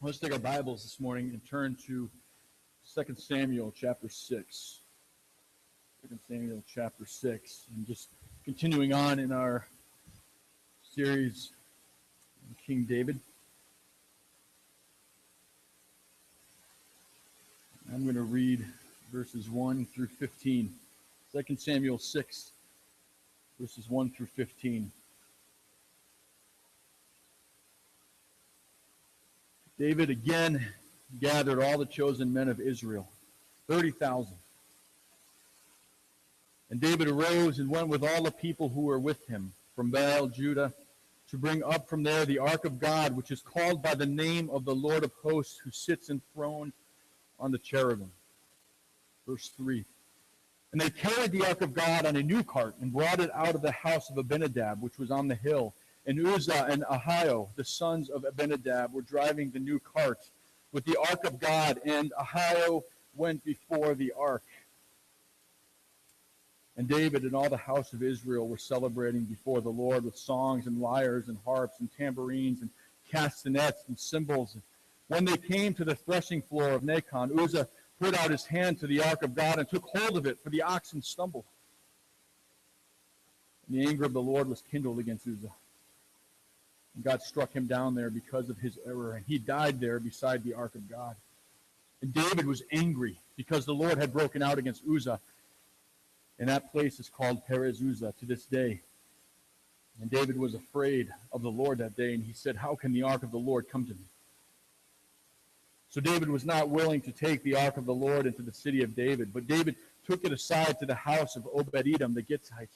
Let's take our Bibles this morning and turn to 2 Samuel chapter 6. 2 Samuel chapter 6. And just continuing on in our series on King David. I'm going to read verses 1 through 15. 2 Samuel 6, verses 1 through 15. David again gathered all the chosen men of Israel, 30,000. And David arose and went with all the people who were with him from Baal, Judah, to bring up from there the ark of God, which is called by the name of the Lord of hosts, who sits enthroned on the cherubim. Verse 3. And they carried the ark of God on a new cart and brought it out of the house of Abinadab, which was on the hill. And Uzzah and Ahio, the sons of Abinadab, were driving the new cart with the ark of God, and Ahio went before the ark. And David and all the house of Israel were celebrating before the Lord with songs and lyres and harps and tambourines and castanets and cymbals. When they came to the threshing floor of Nacon, Uzzah put out his hand to the ark of God and took hold of it, for the oxen stumbled. And the anger of the Lord was kindled against Uzzah. And God struck him down there because of his error, and he died there beside the ark of God. And David was angry because the Lord had broken out against Uzzah. And that place is called Perez Uzzah to this day. And David was afraid of the Lord that day, and he said, "How can the ark of the Lord come to me?" So David was not willing to take the ark of the Lord into the city of David, but David took it aside to the house of Obed-Edom the Gittite.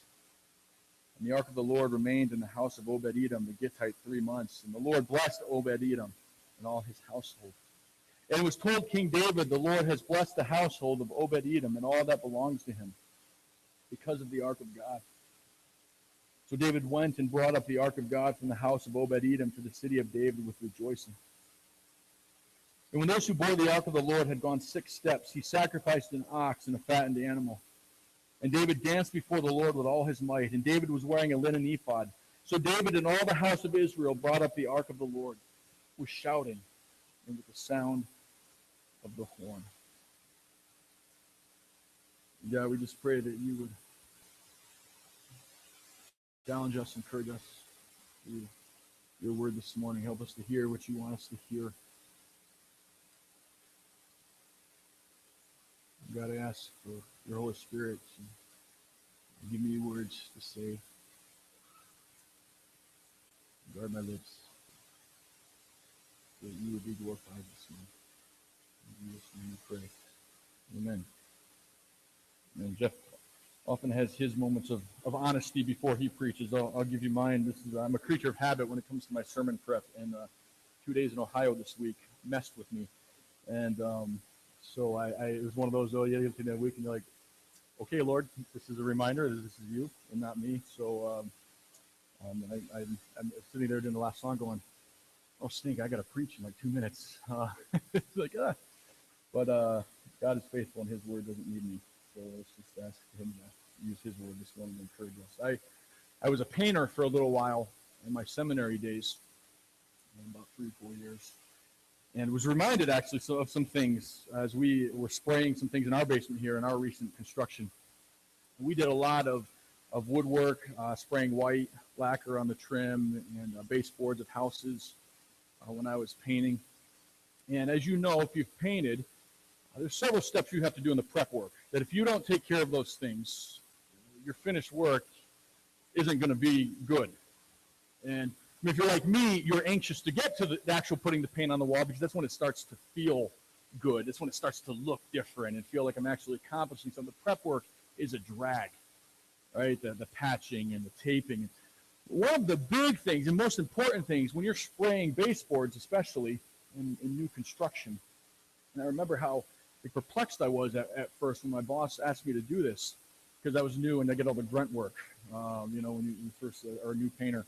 And the ark of the Lord remained in the house of Obed-Edom the Gittite 3 months. And the Lord blessed Obed-Edom and all his household. And it was told King David, "The Lord has blessed the household of Obed-Edom and all that belongs to him, because of the ark of God." So David went and brought up the ark of God from the house of Obed-Edom to the city of David with rejoicing. And when those who bore the ark of the Lord had gone 6 steps, he sacrificed an ox and a fattened animal. And David danced before the Lord with all his might. And David was wearing a linen ephod. So David and all the house of Israel brought up the ark of the Lord with shouting and with the sound of the horn. God, we just pray that you would challenge us, encourage us through your word this morning. Help us to hear what you want us to hear. God, I ask for your Holy Spirit to give me words to say. Guard my lips, so that you would be glorified this morning. In Jesus' name we pray. Amen. And Jeff often has his moments of honesty before he preaches. I'll give you mine. I'm a creature of habit when it comes to my sermon prep, and 2 days in Ohio this week messed with me. And so it was one of those, you get to that week and you're like, okay, Lord, this is a reminder that this is you and not me. So I'm sitting there doing the last song going, oh, stink, I got to preach in like 2 minutes. It's like, But God is faithful and his word doesn't need me. So let's just ask him to use his word this morning to encourage us. I was a painter for a little while in my seminary days, about 3-4 years. And was reminded actually of some things as we were spraying some things in our basement here in our recent construction. We did a lot of woodwork, spraying white lacquer on the trim and baseboards of houses when I was painting. And as you know, if you've painted, there's several steps you have to do in the prep work. That if you don't take care of those things, your finished work isn't going to be good. And if you're like me, you're anxious to get to the actual putting the paint on the wall because that's when it starts to feel good. That's when it starts to look different and feel like I'm actually accomplishing something. The prep work is a drag, right? The patching and the taping. One of the big things and most important things when you're spraying baseboards, especially in new construction, and I remember how perplexed I was at first when my boss asked me to do this because I was new and I get all the grunt work, when you first are a new painter.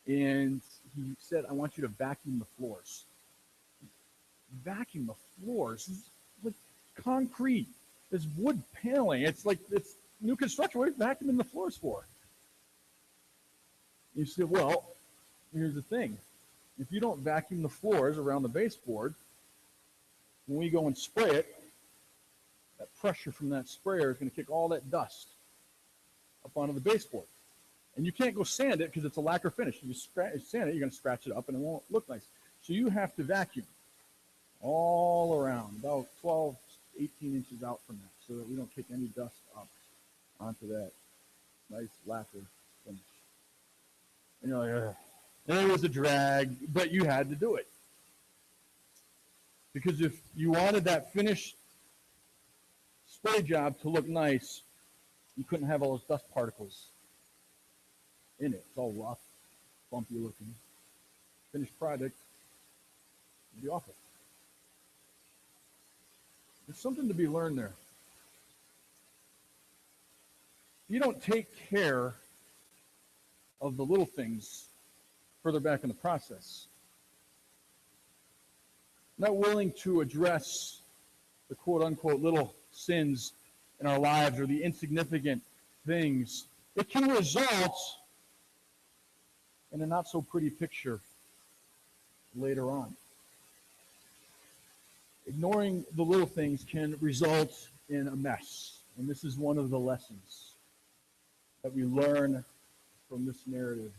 And he said, I want you to vacuum the floors. Vacuum the floors? It's like concrete. It's wood paneling. It's new construction. What are you vacuuming the floors for? You said, well, here's the thing. If you don't vacuum the floors around the baseboard, when we go and spray it, that pressure from that sprayer is going to kick all that dust up onto the baseboard. And you can't go sand it because it's a lacquer finish. If you sand it, you're going to scratch it up and it won't look nice. So you have to vacuum all around, about 12, 18 inches out from that, so that we don't kick any dust up onto that nice lacquer finish. And you're like, ugh. And it was a drag, but you had to do it. Because if you wanted that finished spray job to look nice, you couldn't have all those dust particles in it. It's all rough, bumpy looking. Finished product would be awful. There's something to be learned there. You don't take care of the little things further back in the process. Not willing to address the quote-unquote little sins in our lives or the insignificant things, it can result in a not-so-pretty picture later on. Ignoring the little things can result in a mess. And this is one of the lessons that we learn from this narrative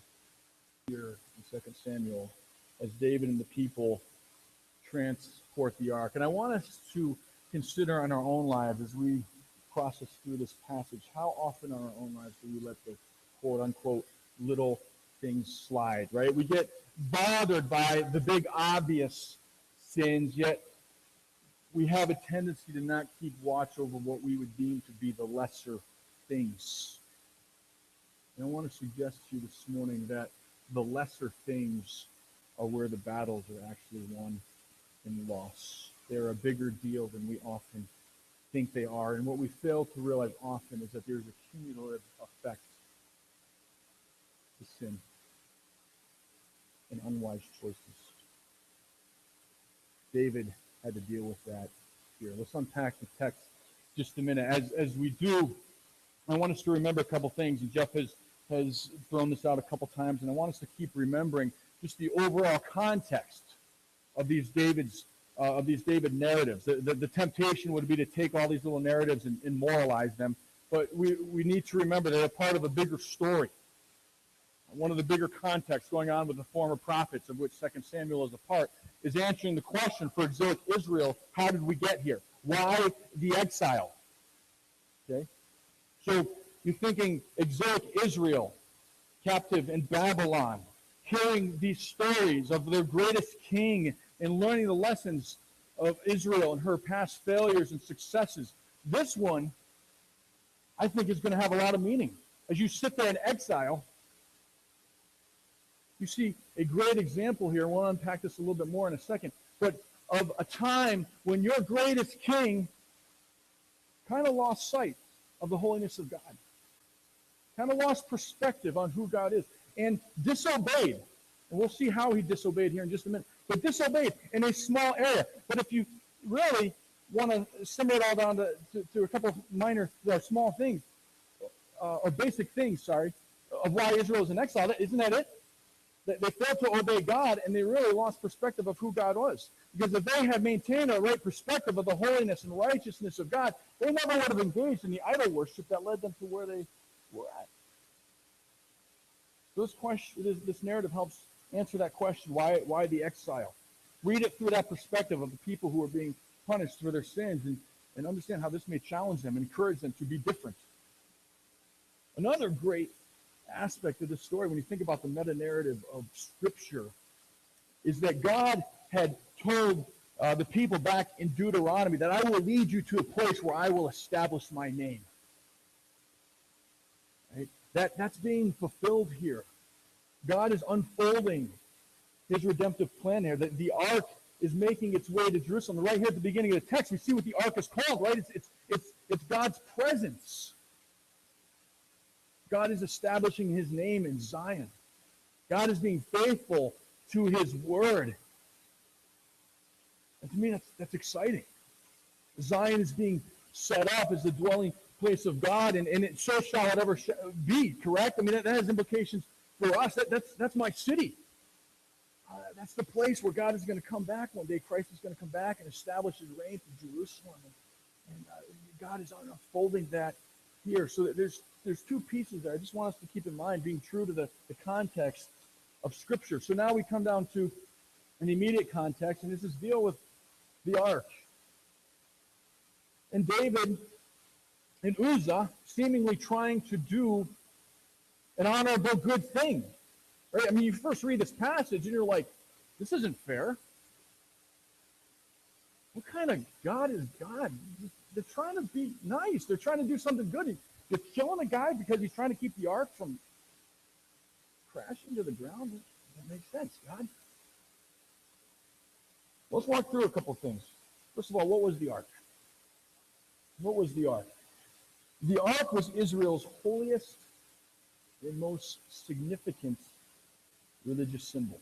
here in 2 Samuel as David and the people transport the ark. And I want us to consider in our own lives as we process through this passage, how often in our own lives do we let the quote-unquote little things slide, right? We get bothered by the big obvious sins, yet we have a tendency to not keep watch over what we would deem to be the lesser things. And I want to suggest to you this morning that the lesser things are where the battles are actually won and lost. They're a bigger deal than we often think they are. And what we fail to realize often is that there's a cumulative effect to sin and unwise choices. David had to deal with that here. Let's unpack the text just a minute. As we do, I want us to remember a couple things, and Jeff has thrown this out a couple times, and I want us to keep remembering just the overall context of these David narratives. The temptation would be to take all these little narratives and moralize them, but we need to remember they're part of a bigger story. One of the bigger contexts going on with the former prophets, of which 2 Samuel is a part, is answering the question for exilic Israel, how did we get here? Why the exile? Okay? So you're thinking exilic Israel, captive in Babylon, hearing these stories of their greatest king and learning the lessons of Israel and her past failures and successes. This one, I think, is going to have a lot of meaning. As you sit there in exile, you see a great example here. We'll unpack this a little bit more in a second, but of a time when your greatest king kind of lost sight of the holiness of God, kind of lost perspective on who God is, and disobeyed. And we'll see how he disobeyed here in just a minute. But disobeyed in a small area. But if you really want to simmer it all down to a couple of minor, small things, or basic things, of why Israel is in exile, isn't that it? They failed to obey God, and they really lost perspective of who God was. Because if they had maintained a right perspective of the holiness and righteousness of God, they never would have engaged in the idol worship that led them to where they were at. So this narrative helps answer that question, why the exile? Read it through that perspective of the people who are being punished for their sins, and understand how this may challenge them and encourage them to be different. Another great aspect of this story, when you think about the meta-narrative of Scripture, is that God had told the people back in Deuteronomy that I will lead you to a place where I will establish my name. Right? That's being fulfilled here. God is unfolding his redemptive plan here. The ark is making its way to Jerusalem. Right here at the beginning of the text, we see what the ark is called, right? It's God's presence. God is establishing his name in Zion. God is being faithful to his word. And to me, that's exciting. Zion is being set up as the dwelling place of God, and it so shall it ever be, correct? I mean, that has implications for us. That's my city. That's the place where God is going to come back one day. Christ is going to come back and establish his reign through Jerusalem. And God is unfolding that here. So there's two pieces there. I just want us to keep in mind, being true to the context of Scripture. So now we come down to an immediate context, and this is deal with the ark. And David and Uzzah seemingly trying to do an honorable good thing. Right? I mean, you first read this passage and you're like, this isn't fair. What kind of God is God? They're trying to be nice. They're trying to do something good. You're killing a guy because he's trying to keep the ark from crashing to the ground? That makes sense, God. Let's walk through a couple things. First of all, what was the ark? What was the ark? The ark was Israel's holiest and most significant religious symbol.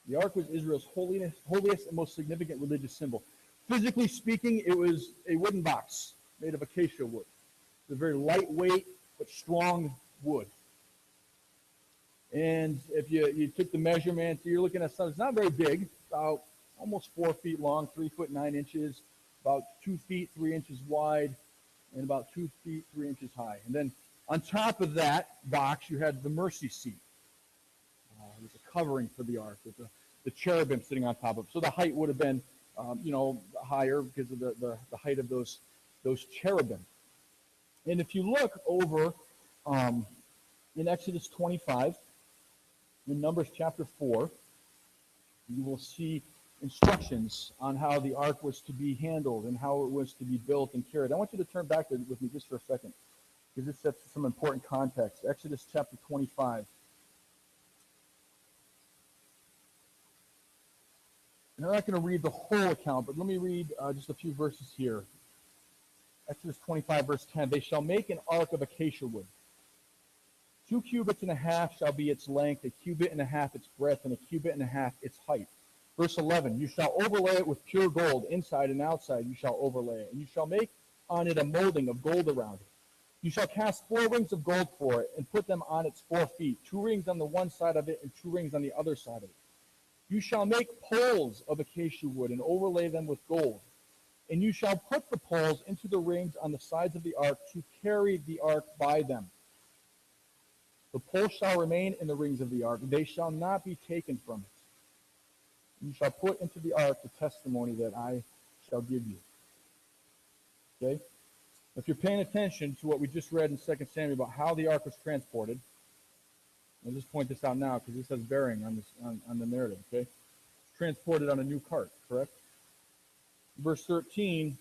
The ark was Israel's holiest and most significant religious symbol. Physically speaking, it was a wooden box made of acacia wood. It's a very lightweight but strong wood. And if you took the measurement, you're looking at something, it's not very big, about almost 4 feet long, 3 foot 9 inches, about 2 feet 3 inches wide, and about 2 feet 3 inches high. And then on top of that box, you had the mercy seat. It was a covering for the ark with the cherubim sitting on top of it. So the height would have been, higher because of the height of those cherubim. And if you look over in Exodus 25, in Numbers chapter 4, you will see instructions on how the ark was to be handled and how it was to be built and carried. I want you to turn back there with me just for a second, because this sets some important context. Exodus chapter 25. And I'm not going to read the whole account, but let me read just a few verses here. Exodus 25, verse 10. They shall make an ark of acacia wood. 2 cubits and a half shall be its length, a cubit and a half its breadth, and a cubit and a half its height. Verse 11, you shall overlay it with pure gold, inside and outside you shall overlay it, and you shall make on it a molding of gold around it. You shall cast 4 rings of gold for it, and put them on its 4 feet, 2 rings on the one side of it, and 2 rings on the other side of it. You shall make poles of acacia wood, and overlay them with gold. And you shall put the poles into the rings on the sides of the ark to carry the ark by them. The poles shall remain in the rings of the ark. They shall not be taken from it. You shall put into the ark the testimony that I shall give you. Okay? If you're paying attention to what we just read in 2 Samuel about how the ark was transported, I'll just point this out now because this has bearing on the narrative. Okay? It's transported on a new cart, correct? Verse 13,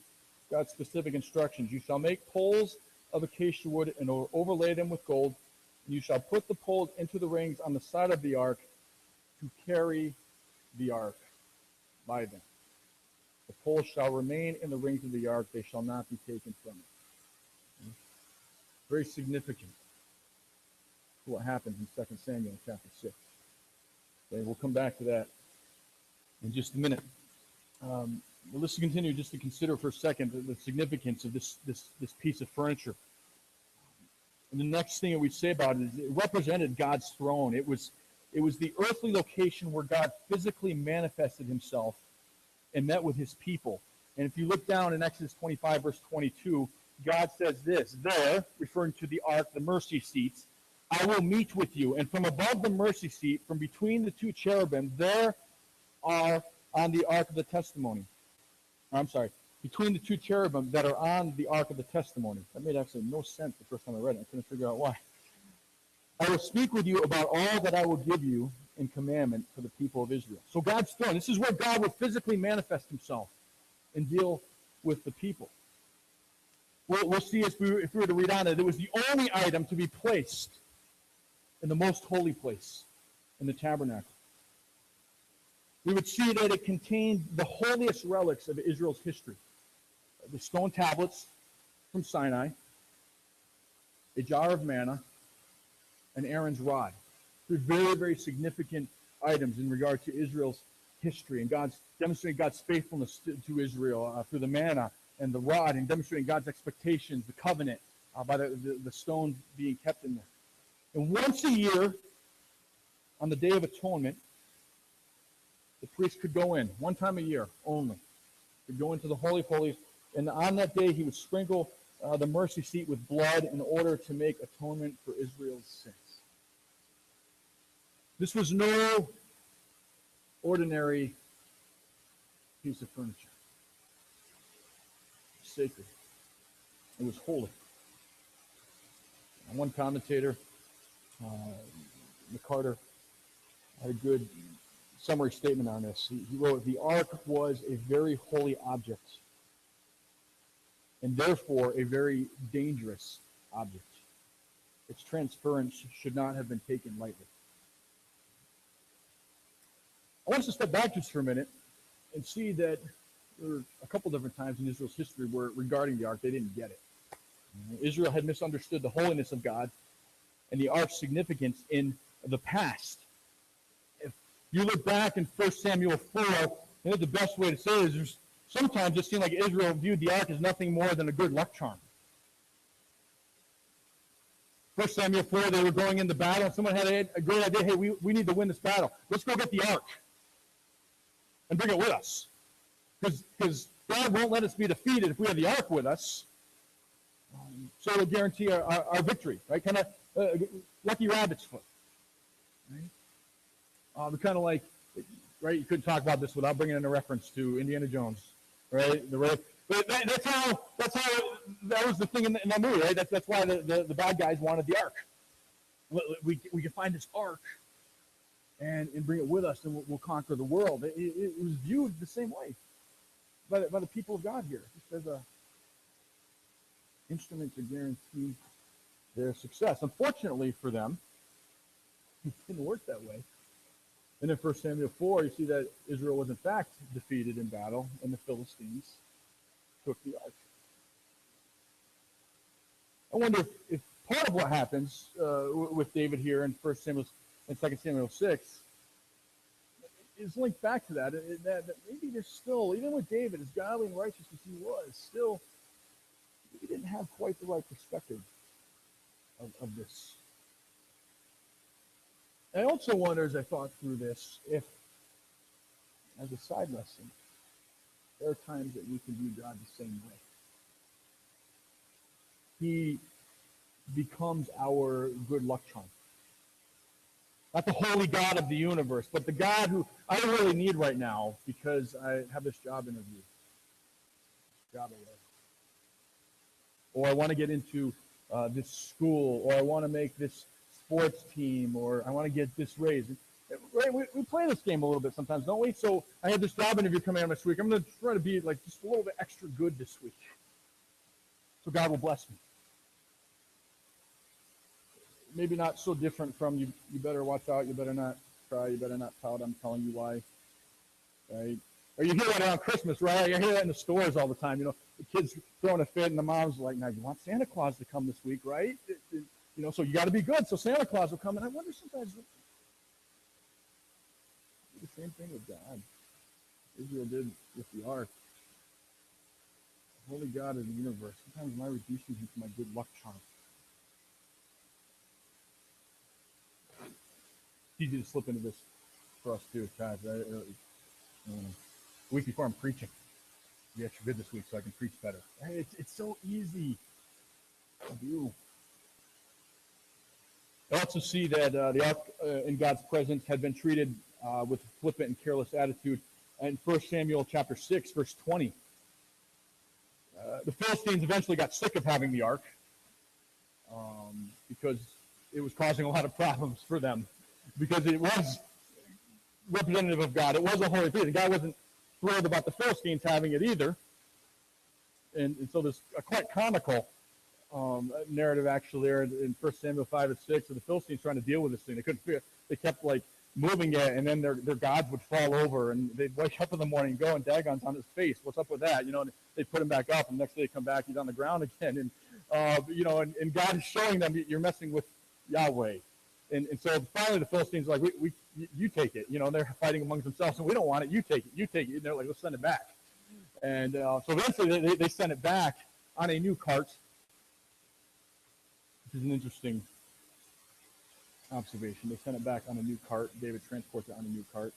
God's specific instructions. You shall make poles of acacia wood and overlay them with gold. You shall put the poles into the rings on the side of the ark to carry the ark by them. The poles shall remain in the rings of the ark. They shall not be taken from it. Very significant to what happens in 2 Samuel chapter 6. Okay, we'll come back to that in just a minute. Well, let's continue just to consider for a second the significance of this piece of furniture. And the next thing that we say about it is it represented God's throne. It was the earthly location where God physically manifested himself and met with his people. And if you look down in Exodus 25, verse 22, God says this, there, referring to the ark, the mercy seats, I will meet with you. And from above the mercy seat, from between the 2 cherubim, there are on the ark of the testimony. Between the 2 cherubim that are on the ark of the testimony. That made absolutely no sense the first time I read it. I couldn't figure out why. I will speak with you about all that I will give you in commandment for the people of Israel. So God's throne, this is where God would physically manifest himself and deal with the people. We'll see if we were to read on it was the only item to be placed in the most holy place in the tabernacle. We would see that it contained the holiest relics of Israel's history. The stone tablets from Sinai, a jar of manna, and Aaron's rod. They're very, very significant items in regard to Israel's history and demonstrating God's faithfulness to Israel through the manna and the rod, and demonstrating God's expectations, the covenant, by the stone being kept in there. And once a year, on the Day of Atonement, the priest could go in one time a year only. Could go into the Holy of Holies, and on that day he would sprinkle the mercy seat with blood in order to make atonement for Israel's sins. This was no ordinary piece of furniture. It was sacred. It was holy. And one commentator, McCarter, had a good summary statement on this. He wrote, "The ark was a very holy object, and therefore a very dangerous object. Its transference should not have been taken lightly." I want us to step back just for a minute and see that there were a couple different times in Israel's history where, regarding the ark, they didn't get it. Israel had misunderstood the holiness of God and the ark's significance in the past. If you look back in 1 Samuel 4, I think the best way to say it is sometimes it seemed like Israel viewed the ark as nothing more than a good luck charm. 1 Samuel 4, they were going into battle, and someone had a great idea. Hey, we need to win this battle. Let's go get the ark and bring it with us. Because God won't let us be defeated if we have the ark with us. So it'll guarantee our victory, right? Kind of lucky rabbit's foot. Right? Kind of like, right? You couldn't talk about this without bringing in a reference to Indiana Jones, right? But that's how that was the thing in that movie, right? That's why the bad guys wanted the ark. We can find this ark and bring it with us, and we'll conquer the world. It was viewed the same way by the people of God here, just as a instrument to guarantee their success. Unfortunately for them, it didn't work that way. And in 1 Samuel 4, you see that Israel was in fact defeated in battle, and the Philistines took the ark. I wonder if part of what happens with David here in 1 Samuel and 2 Samuel 6 is linked back to that maybe there's still, even with David, as godly and righteous as he was, still he didn't have quite the right perspective of this. I also wonder, as I thought through this, if, as a side lesson, there are times that we can view God the same way. He becomes our good luck charm. Not the holy God of the universe, but the God who I really need right now because I have this job interview. Or I want to get into this school, or I want to make this sports team, or I want to get this raise. Right? We play this game a little bit sometimes, don't we? So I had this job interview coming out this week. I'm going to try to be like just a little bit extra good this week, so God will bless me. Maybe not so different from you better watch out, you better not cry, you better not pout, I'm telling you why. Right? Or you hear that around Christmas, right? You hear that in the stores all the time. You know, the kids throwing a fit and the mom's like, now you want Santa Claus to come this week, right? You know, so you got to be good so Santa Claus will come. And I wonder sometimes, the same thing with God. Israel did with the ark. The holy God of the universe. Sometimes my reducing him to my good luck charm. It's easy to slip into this for us too, guys. The week before I'm preaching, be extra good this week so I can preach better. It's so easy to do. I also see that the ark in God's presence had been treated with a flippant and careless attitude. In 1 Samuel chapter 6, verse 20, the Philistines eventually got sick of having the ark because it was causing a lot of problems for them. Because it was representative of God. It was a holy thing. God wasn't thrilled about the Philistines having it either. And so there's a quite comical narrative actually there in 1 Samuel 5 and 6 of the Philistines trying to deal with this thing. They couldn't figure. They kept like moving it, and then their gods would fall over, and they'd wake up in the morning and go, and Dagon's on his face. What's up with that? You know, and they put him back up, and the next day they come back, he's on the ground again. And you know, and God is showing them you're messing with Yahweh. And so finally the Philistines are like, you take it. You know, they're fighting amongst themselves, and we don't want it. You take it. And they're like, let's send it back. And so eventually they sent it back on a new cart, which is an interesting observation. They sent it back on a new cart. David transports it on a new cart.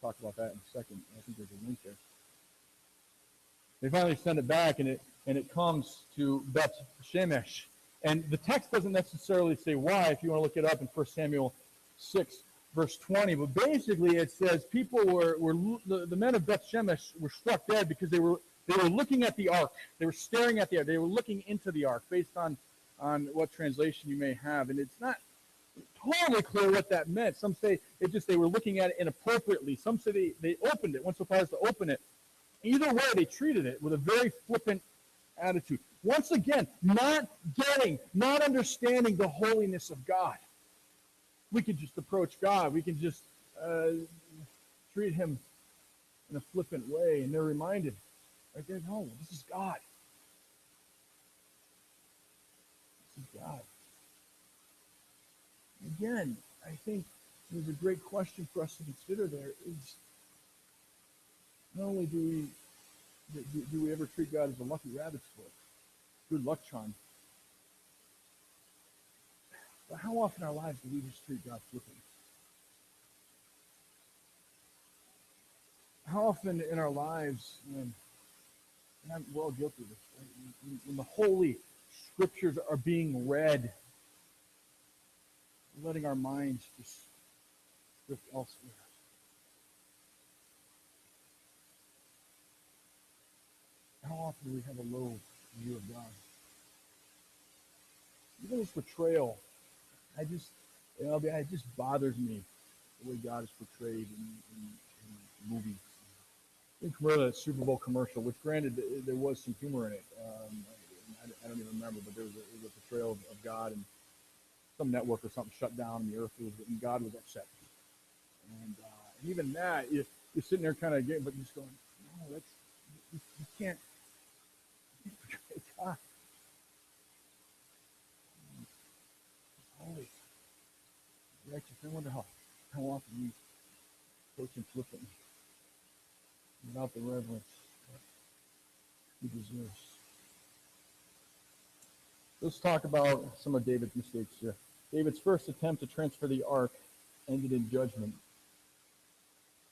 talk about that in a second. I think there's a link there. They finally send it back, and it comes to Beth Shemesh. And the text doesn't necessarily say why, if you want to look it up in 1 Samuel 6, verse 20. But basically it says people the men of Beth Shemesh were struck dead because they were looking at the ark. They were staring at the ark. They were looking into the ark based on what translation you may have. And it's not totally clear what that meant. Some say they were looking at it inappropriately. Some say they opened it, went so far as to open it. Either way, they treated it with a very flippant attitude. Once again, not understanding the holiness of God. We can just approach God. We can just treat him in a flippant way. And they're reminded, right there, no, this is God. This is God. Again, I think there's a great question for us to consider there is, not only do we ever treat God as a lucky rabbit's foot, good luck charm, but how often in our lives do we just treat God flippantly? How often in our lives, and we're all guilty of this, right? When the holy scriptures are being read, letting our minds just drift elsewhere. How often do we have a low view of God? Even this betrayal, it just bothers me the way God is portrayed in movies. I think remember that Super Bowl commercial, which granted there was some humor in it. I don't even remember, but there was a portrayal of God, and some network or something shut down, and the earth and God was upset. And even that, you're sitting there kind of getting, but just going, no, you can't portray God. Holy, righteous. I wonder how often we approach him flippantly, without the reverence that he deserves. Let's talk about some of David's mistakes here. David's first attempt to transfer the ark ended in judgment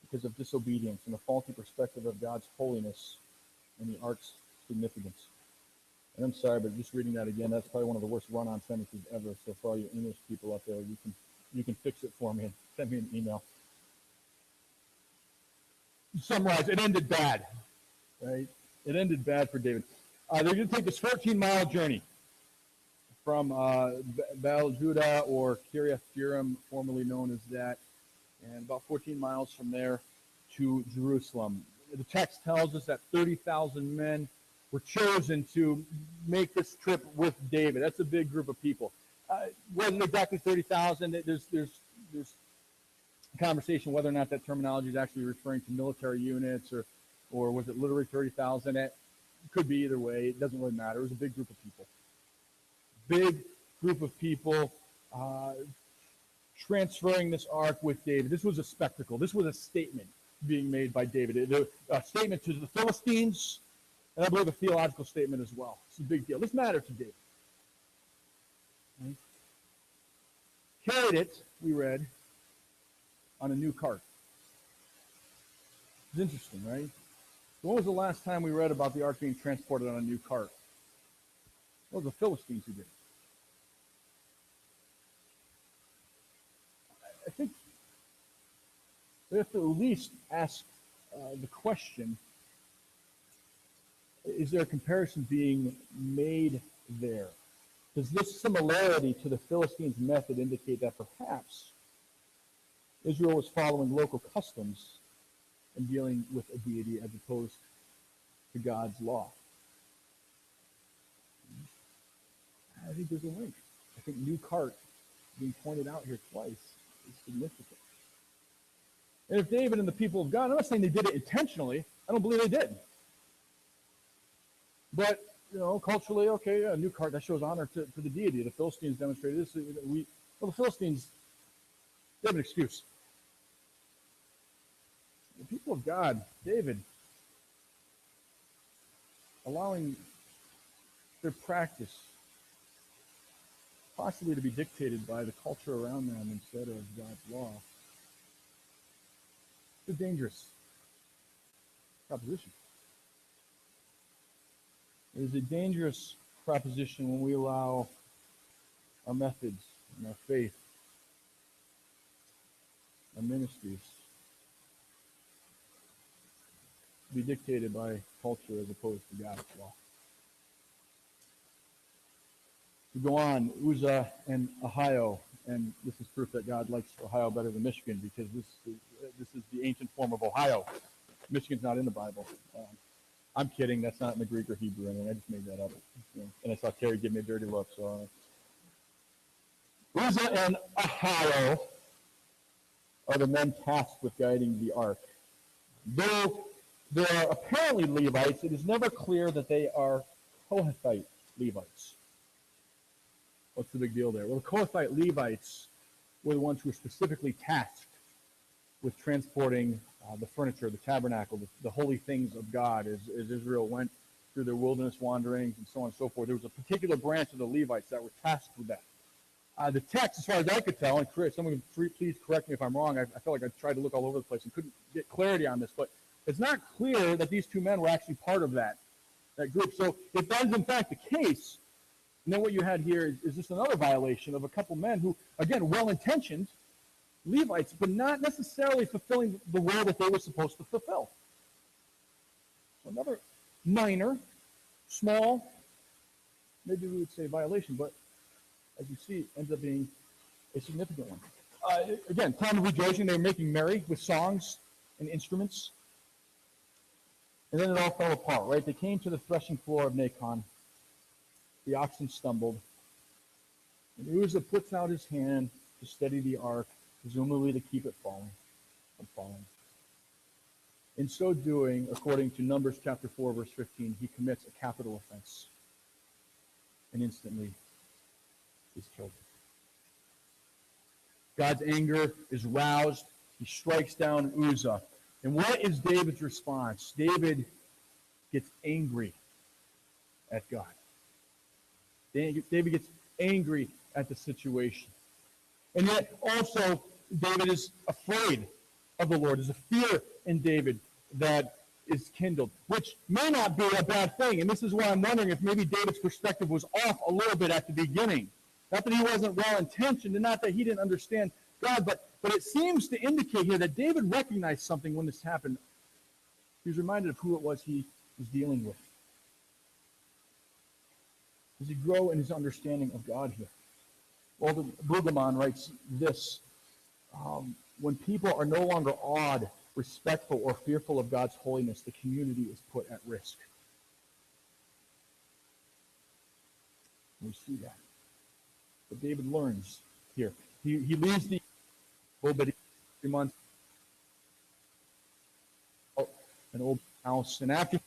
because of disobedience and a faulty perspective of God's holiness and the ark's significance. And I'm sorry, but just reading that again, that's probably one of the worst run-on sentences ever. So for all you English people out there, you can fix it for me and send me an email. Summarize, it ended bad, right? It ended bad for David. They're going to take this 14-mile journey from Baal Judah, or Kiriath Jearim, formerly known as that, and about 14 miles from there to Jerusalem. The text tells us that 30,000 men were chosen to make this trip with David. That's a big group of people. Wasn't exactly 30,000. There's a conversation whether or not that terminology is actually referring to military units or was it literally 30,000. It could be either way. It doesn't really matter. It was a big group of people. Big group of people transferring this ark with David. This was a spectacle. This was a statement being made by David. A statement to the Philistines, and I believe a theological statement as well. It's a big deal. This mattered to David. Right? Carried it, we read, on a new cart. It's interesting, right? When was the last time we read about the ark being transported on a new cart? It was the Philistines who did it. I think we have to at least ask the question, is there a comparison being made there? Does this similarity to the Philistines' method indicate that perhaps Israel was following local customs and dealing with a deity as opposed to God's law? I think there's a link. I think new cart being pointed out here twice is significant. And if David and the people of God, I'm not saying they did it intentionally. I don't believe they did. But, culturally, okay, a new cart, that shows honor to the deity. The Philistines demonstrated this. The Philistines, they have an excuse. The people of God, David, allowing their practice possibly to be dictated by the culture around them instead of God's law. It's a dangerous proposition. It is a dangerous proposition when we allow our methods and our faith, our ministries, to be dictated by culture as opposed to God's law. We go on, Uzzah and Ohio, and this is proof that God likes Ohio better than Michigan, because this is the ancient form of Ohio. Michigan's not in the Bible. I'm kidding. That's not in the Greek or Hebrew. I mean, I just made that up. And I saw Terry give me a dirty look. So, Uzzah and Ohio are the men tasked with guiding the ark. Though there are apparently Levites, it is never clear that they are Kohathite Levites. What's the big deal there? Well, the Kohathite Levites were the ones who were specifically tasked with transporting the furniture, the tabernacle, the holy things of God as Israel went through their wilderness wanderings and so on and so forth. There was a particular branch of the Levites that were tasked with that. The text, as far as I could tell, and someone please correct me if I'm wrong, I felt like I tried to look all over the place and couldn't get clarity on this, but it's not clear that these two men were actually part of that group. So if that is in fact the case, and then what you had here is just another violation of a couple men who, again, well-intentioned Levites, but not necessarily fulfilling the role that they were supposed to fulfill. So another minor, small, maybe we would say violation, but as you see, ends up being a significant one. Again, time of rejoicing, they were making merry with songs and instruments. And then it all fell apart, right? They came to the threshing floor of Nacon. The oxen stumbled. And Uzzah puts out his hand to steady the ark, presumably to keep it from falling. In so doing, according to Numbers chapter 4, verse 15, he commits a capital offense and instantly is killed. God's anger is roused. He strikes down Uzzah. And what is David's response? David gets angry at God. David gets angry at the situation. And yet also, David is afraid of the Lord. There's a fear in David that is kindled, which may not be a bad thing. And this is why I'm wondering if maybe David's perspective was off a little bit at the beginning. Not that he wasn't well-intentioned, and not that he didn't understand God, but it seems to indicate here that David recognized something when this happened. He was reminded of who it was he was dealing with. Does he grow in his understanding of God here? Well, the Brueggemann writes this: when people are no longer awed, respectful, or fearful of God's holiness, the community is put at risk. We see that. But David learns here. He leaves the an old house, and after